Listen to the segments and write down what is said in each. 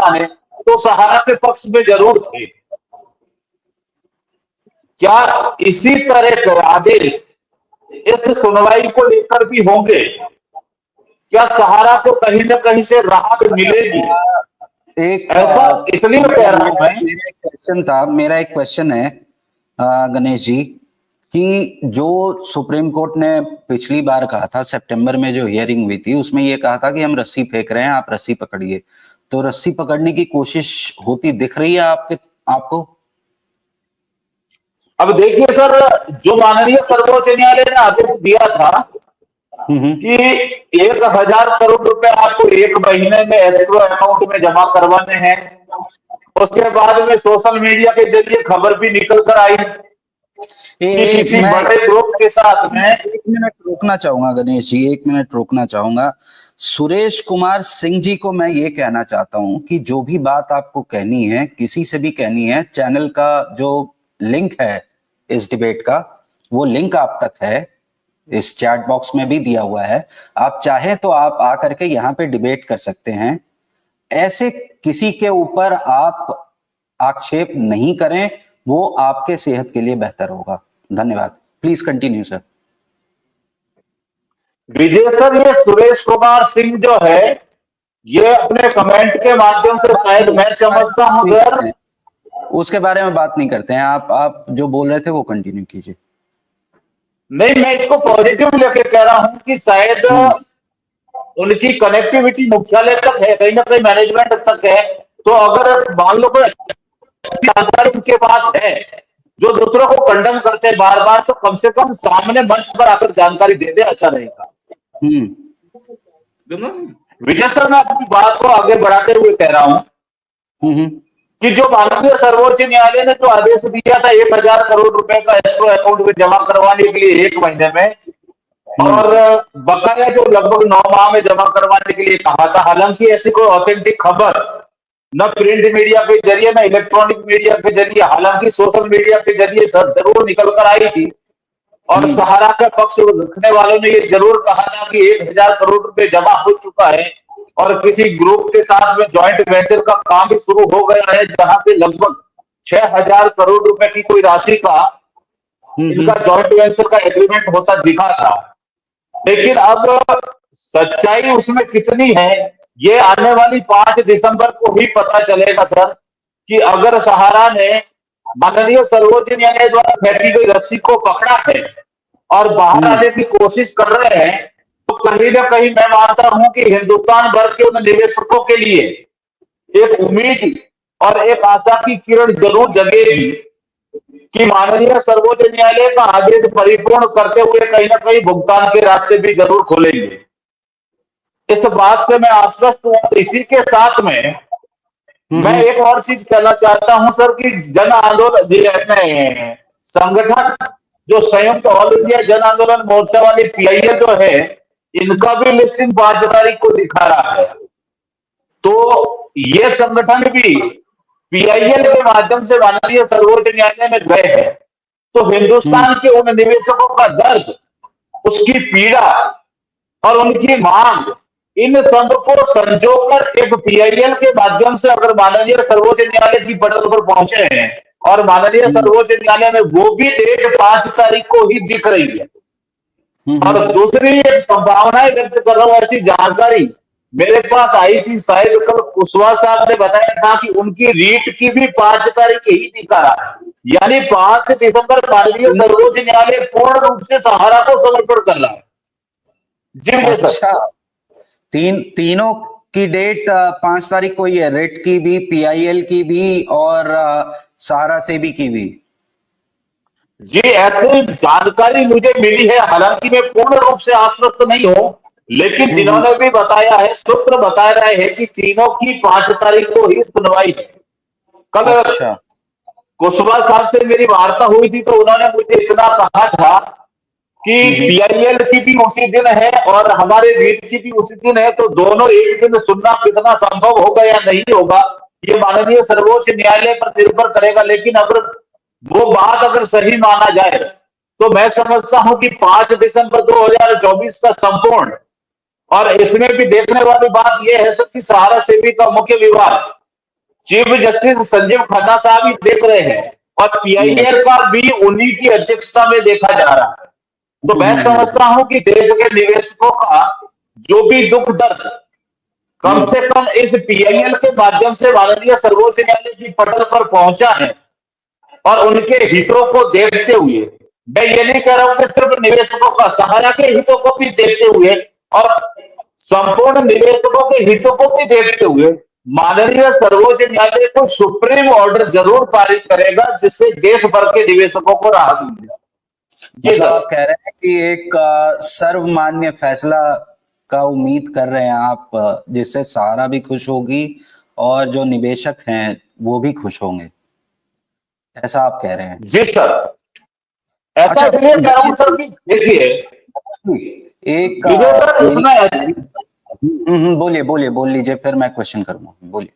है तो सहारा के पक्ष में जरूर थे। क्या इसी तरह के आदेश इस सुनवाई को लेकर भी होंगे? क्या सहारा को कहीं न कहीं से राहत मिलेगी? एक ऐसा इसलिए कह रहा हूं मैं। मेरा एक क्वेश्चन है गणेश जी, कि जो सुप्रीम कोर्ट ने पिछली बार कहा था, सितंबर में जो हियरिंग हुई थी, उसमें ये कहा था कि हम रस्सी फेंक रहे हैं, आप रस्सी पकड़िए। तो रस्सी पकड़ने की कोशिश होती दिख रही है आपको? अब देखिए सर, जो माननीय सर्वोच्च न्यायालय ने आदेश दिया था कि 1,000 करोड़ रुपए आपको एक महीने में एस्क्रो अकाउंट में जमा करवाने हैं। उसके बाद में सोशल मीडिया के जरिए खबर भी निकल कर आई कि किसी बड़े ग्रुप के साथ में। 1 मिनट रोकना चाहूंगा गणेश जी, 1 मिनट रोकना चाहूंगा। सुरेश कुमार सिंह जी को मैं ये कहना चाहता हूं कि जो भी बात आपको कहनी है, किसी से भी कहनी है, चैनल का जो लिंक है इस डिबेट का, वो लिंक आप तक है, इस चैट बॉक्स में भी दिया हुआ है। आप चाहे तो आप आकर के यहाँ पे डिबेट कर सकते हैं। ऐसे किसी के ऊपर आप आक्षेप नहीं करें, वो आपके सेहत के लिए बेहतर होगा। धन्यवाद। Please continue sir. Vijay sir, ये सुरेश कुमार सिंह जो है, ये अपने कमेंट के माध्यम से शायद मैं समझता हूं सर, उसके बारे में बात नहीं करते हैं। आप जो बोल रहे थे वो कंटिन्यू कीजिए। नहीं, मैं इसको पॉजिटिव लेके कह रहा हूं कि शायद उनकी कनेक्टिविटी मुख्यालय तक है, कहीं ना कहीं मैनेजमेंट तक है। तो अगर मान लो कोई जानकारी उनके पास है जो दूसरों को कंडम करते हैं बार बार, तो कम से कम सामने मंच पर आकर जानकारी दे दे, अच्छा रहेगा। विजय सर, मैं अपनी बात को आगे बढ़ाते हुए कह रहा हूं कि जो माननीय सर्वोच्च न्यायालय ने जो आदेश दिया था 1,000 करोड़ रुपए का एस्क्रो अकाउंट में जमा करवाने के लिए एक महीने में, और बकाया जो लगभग 9 माह में जमा करवाने के लिए कहा था, हालांकि ऐसी कोई ऑथेंटिक खबर न प्रिंट मीडिया के जरिए न इलेक्ट्रॉनिक मीडिया के जरिए, हालांकि सोशल मीडिया के जरिए जरूर निकल कर आई थी। और सहारा का पक्ष रखने वालों ने ये जरूर कहा था कि 1,000 करोड़ रुपए जमा हो चुका है और किसी ग्रुप के साथ में ज्वाइंट वेंचर का काम भी शुरू हो गया है, जहां से लगभग 6,000 करोड़ रुपए की कोई राशि का इनका ज्वाइंट वेंचर का एग्रीमेंट होता दिखा था। लेकिन अब सच्चाई उसमें कितनी है, ये आने वाली 5 दिसंबर को ही पता चलेगा सर, कि अगर सहारा ने माननीय सर्वोच्च न्यायालय द्वारा फेंकी गई रस्सी को पकड़ा है और बाहर आने की कोशिश कर रहे हैं, तो कहीं ना कहीं मैं मानता हूं कि हिंदुस्तान भर के उन निवेशकों के लिए एक उम्मीद और एक आशा की किरण जरूर जगेगी कि माननीय सर्वोच्च न्यायालय का आदेश परिपूर्ण करते हुए कहीं ना कहीं भुगतान के रास्ते भी जरूर खोलेंगे। इस बात से मैं आश्वस्त हूं। इसी के साथ में मैं एक और चीज कहना चाहता हूं सर, कि जन आंदोलन संगठन जो संयुक्त ऑल इंडिया जन आंदोलन मोर्चा वाली पीआईएल जो है, इनका भी लिस्टिंग 5 तारीख को दिखा रहा है। तो ये संगठन भी पीआईएल के माध्यम से माननीय सर्वोच्च न्यायालय में गए हैं। तो हिंदुस्तान के उन निवेशकों का दर्द, उसकी पीड़ा और उनकी मांग, इन सब को संजोकर एक पीआईएल के माध्यम से अगर माननीय सर्वोच्च न्यायालय की पटल पर पहुंचे हैं, और माननीय सर्वोच्च न्यायालय में वो भी डेट 5 तारीख को ही दिख रही है। और दूसरी एक संभावनाएं व्यक्त कर रहा हूं, ऐसी जानकारी मेरे पास आई थी, शायद कल कुशवाहा साहब ने बताया था कि उनकी रीट की भी 5 तारीख ही दिखा रहा है, यानी 5 दिसंबर माननीय सर्वोच्च न्यायालय पूर्ण रूप से सहारा को समर्पण कर रहा है। जी अच्छा, तीनों की डेट 5 तारीख को ही है, रेट की भी, पीआईएल की भी और सहारा से भी की भी। जी, ऐसी जानकारी मुझे मिली है, हालांकि मैं पूर्ण रूप से आश्वस्त नहीं हूं, लेकिन जिन्होंने भी बताया है, सूत्र बता रहे हैं कि तीनों की 5 तारीख को ही सुनवाई है। कल कुशवाहा साहब से मेरी वार्ता हुई थी, तो उन्होंने मुझे इतना कहा था कि पीआईएल की भी उसी दिन है और हमारे रीट की भी उसी दिन है, तो दोनों एक दिन सुनना कितना संभव होगा या नहीं होगा, ये माननीय सर्वोच्च न्यायालय पर निर्भर करेगा। लेकिन अगर वो बात अगर सही माना जाए, तो मैं समझता हूं कि 5 दिसंबर 2024 का संपूर्ण, और इसमें भी देखने वाली बात यह है सर कि सहारा सेवी का मुख्य विवाद चीफ जस्टिस संजीव खन्ना साहब ही देख रहे हैं और पीआईएल का भी उन्हीं की अध्यक्षता में देखा जा रहा है। तो मैं समझता हूं कि देश के निवेशकों का जो भी दुख दर्द कम से कम इस पीआईएल के माध्यम से माननीय सर्वोच्च न्यायालय की पटल पर पहुंचा है। और उनके हितों को देखते हुए मैं ये नहीं कह रहा हूं कि सिर्फ निवेशकों का, सहारा के हितों को भी देखते हुए और संपूर्ण निवेशकों के हितों को भी देखते हुए माननीय सर्वोच्च न्यायालय को सुप्रीम ऑर्डर जरूर पारित करेगा, जिससे देश भर के निवेशकों को राहत मिलेगी। मतलब आप कह रहे हैं कि एक सर्वमान्य फैसला का उम्मीद कर रहे हैं आप, जिससे सहारा भी खुश होगी और जो निवेशक हैं वो भी खुश होंगे, ऐसा आप कह रहे हैं? जी सर, ऐसा इसलिए कह रहा हूं सर कि देखिए एक बोलिए बोलिए बोल लीजिए, फिर मैं क्वेश्चन करूंगा, बोलिए।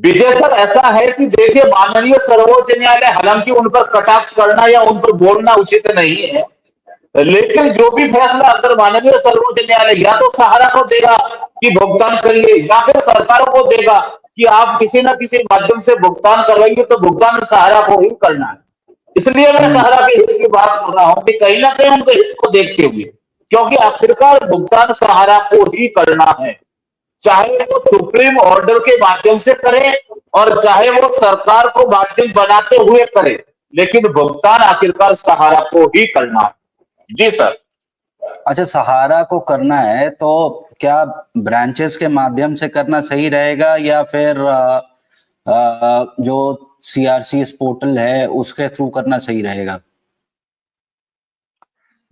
विजय सर, ऐसा है कि देखिए माननीय सर्वोच्च न्यायालय, हालांकि उन पर कटाक्ष करना या उन पर बोलना उचित नहीं है, लेकिन जो भी फैसला अगर माननीय सर्वोच्च न्यायालय या तो सहारा को देगा कि भुगतान करिए, या फिर सरकारों को देगा कि आप किसी न किसी माध्यम से भुगतान करवाइए, तो भुगतान सहारा को ही करना है। इसलिए मैं सहारा के हित की बात कर रहा हूं कि कहीं ना कहीं उनके हित को देखते हुए, क्योंकि आखिरकार भुगतान सहारा को ही करना है, चाहे वो सुप्रीम ऑर्डर के माध्यम से करे और चाहे वो सरकार को माध्यम बनाते हुए करे, लेकिन भुगतान आखिरकार सहारा को ही करना है। जी सर। अच्छा, सहारा को करना है तो क्या ब्रांचेस के माध्यम से करना सही रहेगा या फिर जो सीआरसीएस पोर्टल है उसके थ्रू करना सही रहेगा?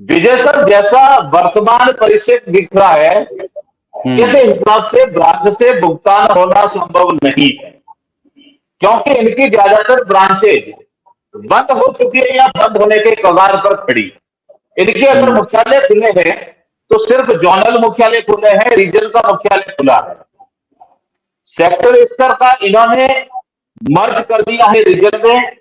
विजय सर, जैसा वर्तमान परिस्थिति दिख रहा है, इस हिसाब से ब्रांच से भुगतान होना संभव नहीं है, क्योंकि इनकी ज्यादातर ब्रांचेज बंद हो चुकी है या बंद होने के कगार पर खड़ी। इनके अगर मुख्यालय खुले हैं तो सिर्फ जोनल मुख्यालय खुले हैं, रीजन का मुख्यालय खुला है। सेक्टर स्तर का इन्होंने मर्ज कर दिया है रीजन में,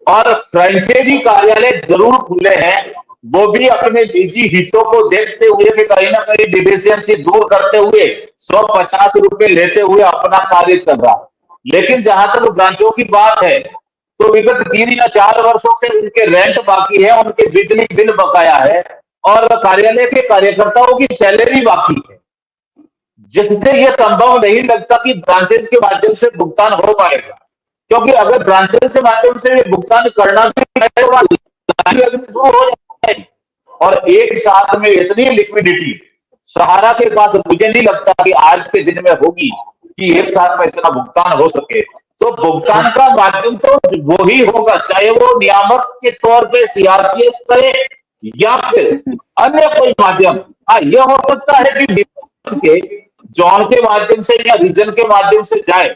और फ्रेंचाइजी कार्यालय जरूर खुले हैं, वो भी अपने निजी हितों को देखते हुए कि कहीं ना कहीं डिफिशियंसी दूर करते हुए 150 रुपए लेते हुए अपना कार्य कर रहा। लेकिन जहां तक ब्रांचों की बात है, तो विगत 3 या 4 वर्षों से उनके रेंट बाकी है, उनके बिजली बिल बकाया है और कार्यालय के कार्यकर्ताओं की सैलरी बाकी है, जिससे यह संभव नहीं लगता कि ब्रांचेज के माध्यम से भुगतान हो पाएगा। क्योंकि अगर ब्रांचेज के माध्यम से भुगतान करना भी शुरू हो जाए और एक साथ में इतनी लिक्विडिटी सहारा के पास, मुझे नहीं लगता कि आज के दिन में होगी कि एक साथ में इतना भुगतान हो सके। तो भुगतान का माध्यम तो वो ही होगा, चाहे वो नियामक के तौर पे सीआरपीएफ करे या फिर अन्य कोई माध्यम। हाँ, यह हो सकता है कि के जोन के माध्यम से या रीजन के माध्यम से जाए,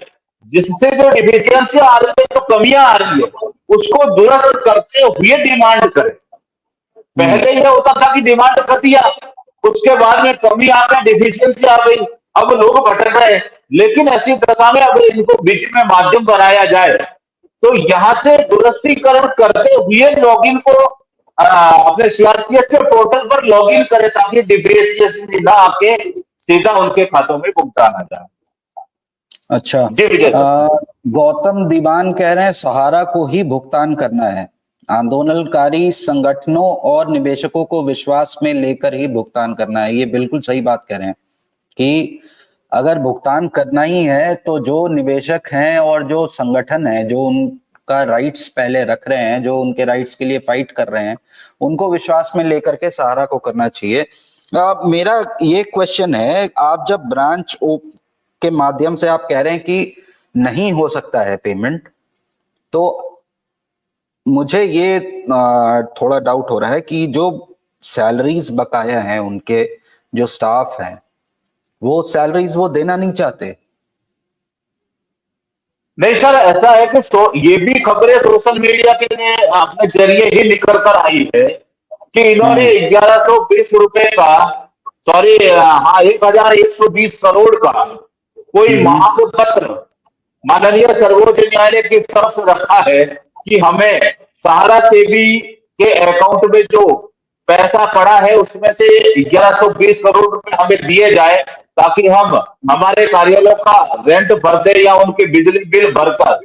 जिससे जो डिफिशियंसी आ रही है, जो कमियां आ रही है, उसको दुरुस्त करते हुए डिमांड करे। पहले यह होता था कि डिमांड कर दिया, उसके बाद में कमी आ गई, डिफिशियंसी आ गई, अब लोग भटक रहे। लेकिन ऐसी दशा में अगर इनको बीच में माध्यम बनाया जाए, तो यहां से दुरुस्तीकरण करते हुए लॉगिन को अपने सीआरपीएफ के पोर्टल पर लॉगिन करे, ताकि डिफिशियंसी ना आके सीधा उनके खातों में भुगतान आ जाए। अच्छा, गौतम दीवान कह रहे हैं सहारा को ही भुगतान करना है, आंदोलनकारी संगठनों और निवेशकों को विश्वास में लेकर ही भुगतान करना है। ये बिल्कुल सही बात कह रहे हैं कि अगर भुगतान करना ही है तो जो निवेशक हैं और जो संगठन है, जो उनका राइट्स पहले रख रहे हैं, जो उनके राइट्स के लिए फाइट कर रहे हैं, उनको विश्वास में लेकर के सहारा को करना चाहिए। मेरा ये क्वेश्चन है, आप जब ब्रांच के माध्यम से आप कह रहे हैं कि नहीं हो सकता है पेमेंट, तो मुझे ये थोड़ा डाउट हो रहा है कि जो सैलरीज बकाया हैं उनके जो स्टाफ हैं, वो सैलरीज वो देना नहीं चाहते। नहीं सर, ऐसा है कि ये भी खबरें सोशल मीडिया के अपने जरिए ही निकल कर आई है कि इन्होंने 1120 रुपए का, सॉरी हाँ 1120 करोड़ का कोई मांग पत्र माननीय सर्वोच्च न्यायालय के समक्ष रखा है कि हमें सहारा सेवी के अकाउंट में जो पैसा पड़ा है उसमें से 1120 करोड़ रुपए हमें दिए जाए, ताकि हम हमारे कार्यालयों का रेंट भरते या उनके बिजली बिल भरकर।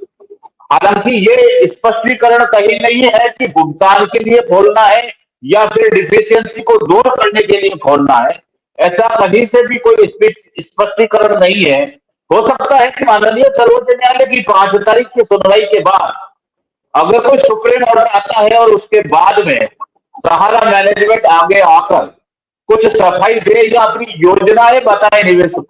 हालांकि ये स्पष्टीकरण कहीं नहीं है कि भुगतान के लिए खोलना है या फिर डिफिशियंसी को दूर करने के लिए खोलना है। ऐसा कहीं से भी कोई स्पष्टीकरण नहीं है। हो सकता है कि माननीय सर्वोच्च न्यायालय की 5 तारीख की सुनवाई के बाद अगर कोई सुप्रीम ऑर्डर आता है और उसके बाद में सहारा मैनेजमेंट आगे आकर कुछ सफाई दे या अपनी योजनाएं बताए निवेशक को,